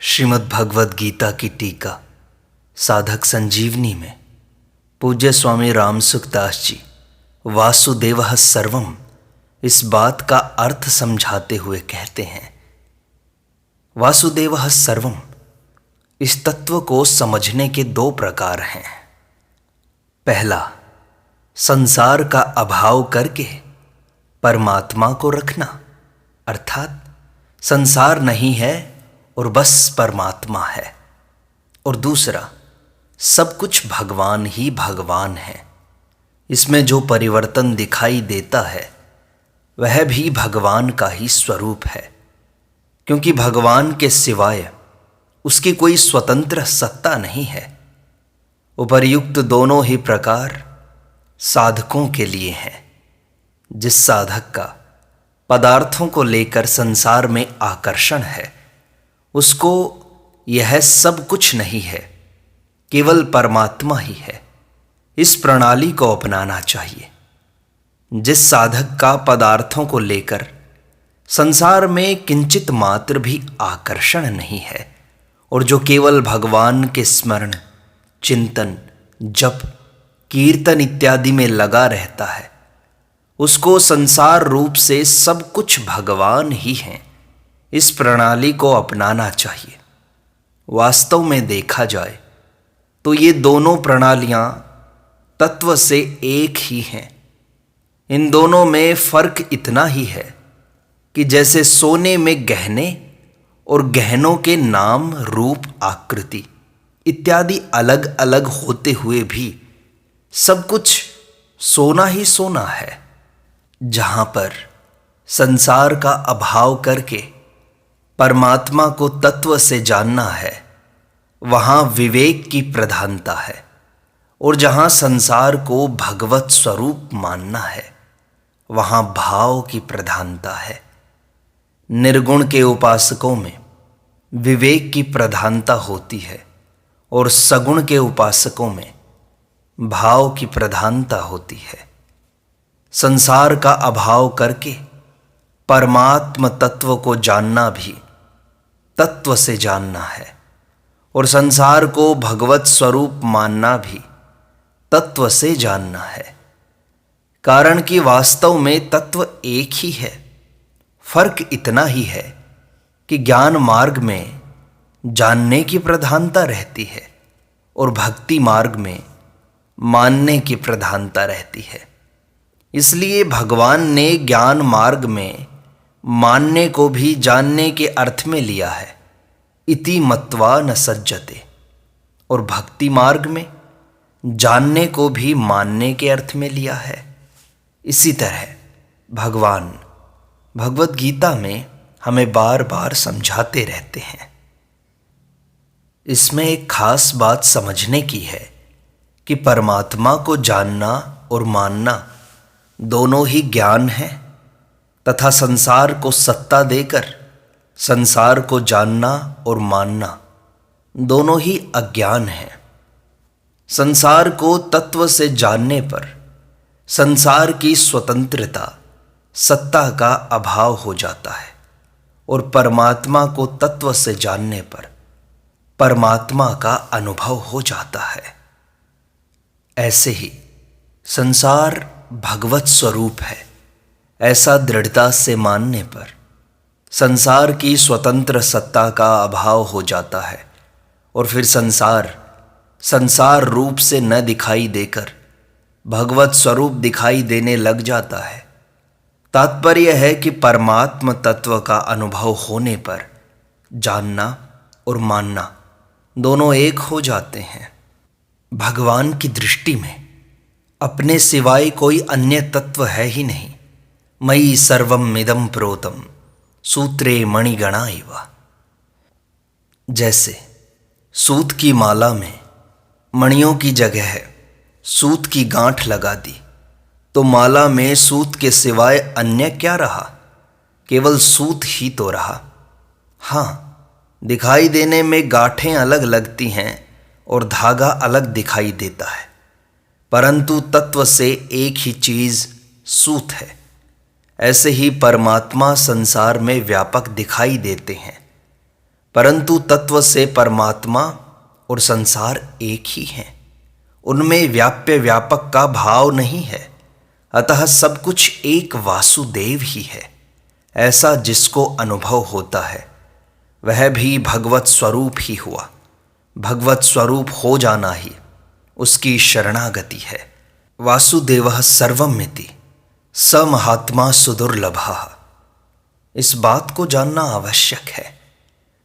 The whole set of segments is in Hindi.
श्रीमद् भगवद गीता की टीका साधक संजीवनी में पूज्य स्वामी रामसुखदास जी वासुदेवः सर्वम इस बात का अर्थ समझाते हुए कहते हैं, वासुदेवः सर्वम इस तत्व को समझने के दो प्रकार हैं। पहला, संसार का अभाव करके परमात्मा को रखना, अर्थात संसार नहीं है और बस परमात्मा है। और दूसरा, सब कुछ भगवान ही भगवान है। इसमें जो परिवर्तन दिखाई देता है वह भी भगवान का ही स्वरूप है, क्योंकि भगवान के सिवाय उसकी कोई स्वतंत्र सत्ता नहीं है। उपर्युक्त दोनों ही प्रकार साधकों के लिए हैं। जिस साधक का पदार्थों को लेकर संसार में आकर्षण है, उसको यह सब कुछ नहीं है, केवल परमात्मा ही है, इस प्रणाली को अपनाना चाहिए। जिस साधक का पदार्थों को लेकर संसार में किंचित मात्र भी आकर्षण नहीं है और जो केवल भगवान के स्मरण, चिंतन, जप, कीर्तन इत्यादि में लगा रहता है, उसको संसार रूप से सब कुछ भगवान ही हैं, इस प्रणाली को अपनाना चाहिए। वास्तव में देखा जाए तो ये दोनों प्रणालियां तत्व से एक ही हैं। इन दोनों में फर्क इतना ही है कि जैसे सोने में गहने और गहनों के नाम, रूप, आकृति इत्यादि अलग अलग होते हुए भी सब कुछ सोना ही सोना है। जहां पर संसार का अभाव करके परमात्मा को तत्व से जानना है, वहां विवेक की प्रधानता है, और जहां संसार को भगवत स्वरूप मानना है, वहां भाव की प्रधानता है। निर्गुण के उपासकों में विवेक की प्रधानता होती है और सगुण के उपासकों में भाव की प्रधानता होती है। संसार का अभाव करके परमात्म तत्व को जानना भी तत्व से जानना है, और संसार को भगवत स्वरूप मानना भी तत्व से जानना है। कारण कि वास्तव में तत्व एक ही है। फर्क इतना ही है कि ज्ञान मार्ग में जानने की प्रधानता रहती है और भक्ति मार्ग में मानने की प्रधानता रहती है। इसलिए भगवान ने ज्ञान मार्ग में मानने को भी जानने के अर्थ में लिया है, इति मत्वा न सज्जते, और भक्ति मार्ग में जानने को भी मानने के अर्थ में लिया है। इसी तरह भगवान भगवद गीता में हमें बार बार समझाते रहते हैं। इसमें एक खास बात समझने की है कि परमात्मा को जानना और मानना दोनों ही ज्ञान है, तथा संसार को सत्ता देकर संसार को जानना और मानना दोनों ही अज्ञान है। संसार को तत्व से जानने पर संसार की स्वतंत्रता, सत्ता का अभाव हो जाता है, और परमात्मा को तत्व से जानने पर परमात्मा का अनुभव हो जाता है। ऐसे ही संसार भगवत स्वरूप है, ऐसा दृढ़ता से मानने पर संसार की स्वतंत्र सत्ता का अभाव हो जाता है, और फिर संसार रूप से न दिखाई देकर भगवत स्वरूप दिखाई देने लग जाता है। तात्पर्य है कि परमात्म तत्व का अनुभव होने पर जानना और मानना दोनों एक हो जाते हैं। भगवान की दृष्टि में अपने सिवाय कोई अन्य तत्व है ही नहीं। मयि सर्वम इदं प्रोतम सूत्रे मणिगणा इव। जैसे सूत की माला में मणियों की जगह सूत की गांठ लगा दी, तो माला में सूत के सिवाय अन्य क्या रहा? केवल सूत ही तो रहा। हाँ, दिखाई देने में गांठें अलग लगती हैं और धागा अलग दिखाई देता है, परंतु तत्व से एक ही चीज सूत है। ऐसे ही परमात्मा संसार में व्यापक दिखाई देते हैं, परंतु तत्व से परमात्मा और संसार एक ही हैं। उनमें व्याप्य व्यापक का भाव नहीं है, अतः सब कुछ एक वासुदेव ही है। ऐसा जिसको अनुभव होता है वह भी भगवत स्वरूप ही हुआ। भगवत स्वरूप हो जाना ही उसकी शरणागति है। वासुदेवः सर्वमिति स महात्मा सुदुर्लभः। इस बात को जानना आवश्यक है।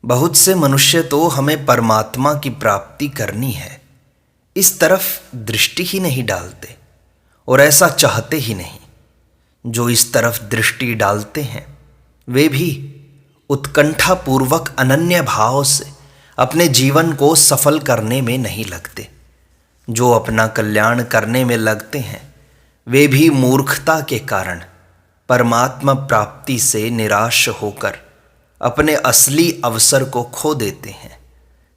बहुत से मनुष्य तो हमें परमात्मा की प्राप्ति करनी है, इस तरफ दृष्टि ही नहीं डालते और ऐसा चाहते ही नहीं। जो इस तरफ दृष्टि डालते हैं वे भी उत्कंठा पूर्वक अनन्य भाव से अपने जीवन को सफल करने में नहीं लगते। जो अपना कल्याण करने में लगते हैं वे भी मूर्खता के कारण परमात्मा प्राप्ति से निराश होकर अपने असली अवसर को खो देते हैं,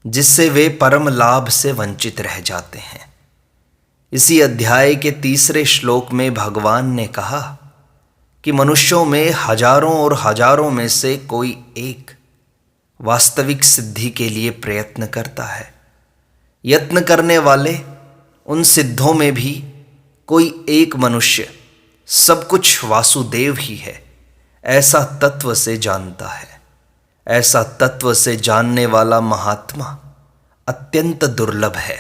जिससे वे परम लाभ से वंचित रह जाते हैं। इसी अध्याय के 3 श्लोक में भगवान ने कहा कि मनुष्यों में हजारों और हजारों में से कोई एक वास्तविक सिद्धि के लिए प्रयत्न करता है। यत्न करने वाले उन सिद्धों में भी कोई एक मनुष्य सब कुछ वासुदेव ही है ऐसा तत्व से जानता है। ऐसा तत्व से जानने वाला महात्मा अत्यंत दुर्लभ है।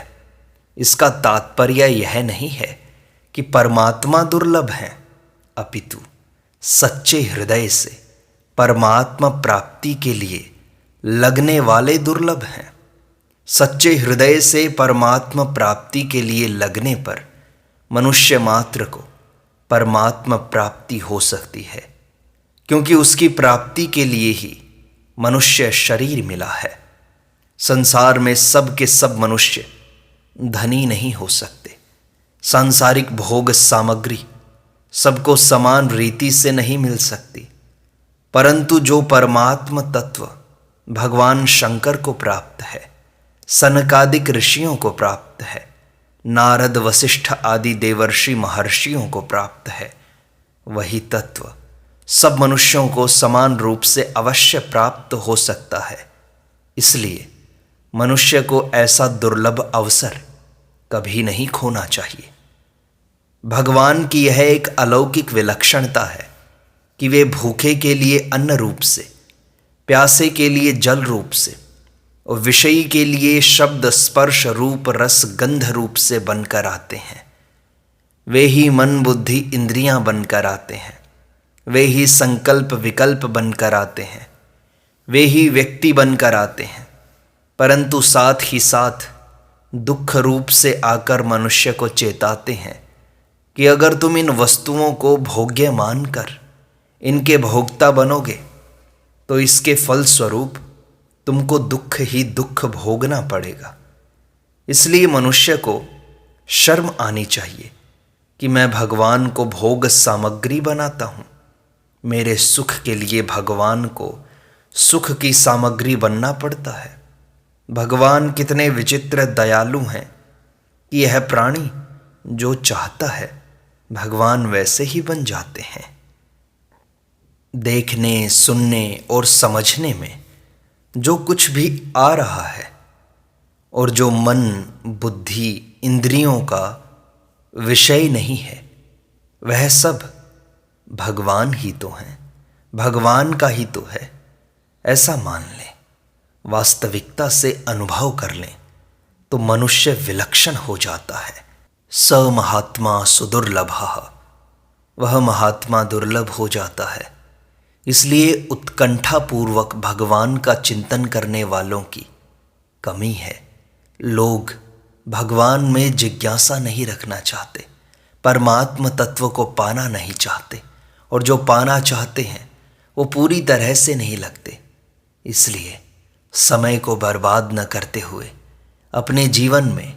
इसका तात्पर्य यह नहीं है कि परमात्मा दुर्लभ है, अपितु सच्चे हृदय से परमात्मा प्राप्ति के लिए लगने वाले दुर्लभ हैं। सच्चे हृदय से परमात्मा प्राप्ति के लिए लगने पर मनुष्य मात्र को परमात्मा प्राप्ति हो सकती है, क्योंकि उसकी प्राप्ति के लिए ही मनुष्य शरीर मिला है। संसार में सब के सब मनुष्य धनी नहीं हो सकते। सांसारिक भोग सामग्री सबको समान रीति से नहीं मिल सकती, परंतु जो परमात्म तत्व भगवान शंकर को प्राप्त है, सनकादिक ऋषियों को प्राप्त है, नारद वशिष्ठ आदि देवर्षि महर्षियों को प्राप्त है, वही तत्व सब मनुष्यों को समान रूप से अवश्य प्राप्त हो सकता है। इसलिए मनुष्य को ऐसा दुर्लभ अवसर कभी नहीं खोना चाहिए। भगवान की यह एक अलौकिक विलक्षणता है कि वे भूखे के लिए अन्न रूप से, प्यासे के लिए जल रूप से और विषयी के लिए शब्द स्पर्श रूप रस गंध रूप से बनकर आते हैं। वे ही मन बुद्धि इंद्रियां बनकर आते हैं। वे ही संकल्प विकल्प बनकर आते हैं। वे ही व्यक्ति बनकर आते हैं, परंतु साथ ही साथ दुख रूप से आकर मनुष्य को चेताते हैं कि अगर तुम इन वस्तुओं को भोग्य मानकर इनके भोक्ता बनोगे तो इसके फलस्वरूप तुमको दुख ही दुख भोगना पड़ेगा। इसलिए मनुष्य को शर्म आनी चाहिए कि मैं भगवान को भोग सामग्री बनाता हूँ। मेरे सुख के लिए भगवान को सुख की सामग्री बनना पड़ता है। भगवान कितने विचित्र दयालु हैं कि यह प्राणी जो चाहता है भगवान वैसे ही बन जाते हैं। देखने, सुनने और समझने में जो कुछ भी आ रहा है और जो मन, बुद्धि, इंद्रियों का विषय नहीं है, वह सब भगवान ही तो हैं, भगवान का ही तो है, ऐसा मान लें। वास्तविकता से अनुभव कर लें तो मनुष्य विलक्षण हो जाता है। स महात्मा सुदुर्लभः, वह महात्मा दुर्लभ हो जाता है। इसलिए उत्कंठा पूर्वक भगवान का चिंतन करने वालों की कमी है। लोग भगवान में जिज्ञासा नहीं रखना चाहते, परमात्म तत्व को पाना नहीं चाहते, और जो पाना चाहते हैं वो पूरी तरह से नहीं लगते। इसलिए समय को बर्बाद न करते हुए अपने जीवन में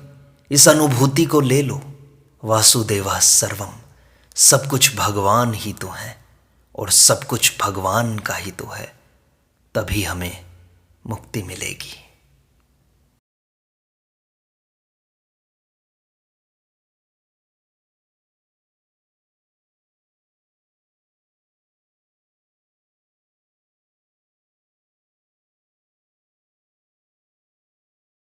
इस अनुभूति को ले लो, वासुदेवा सर्वम, सब कुछ भगवान ही तो है और सब कुछ भगवान का ही तो है, तभी हमें मुक्ति मिलेगी।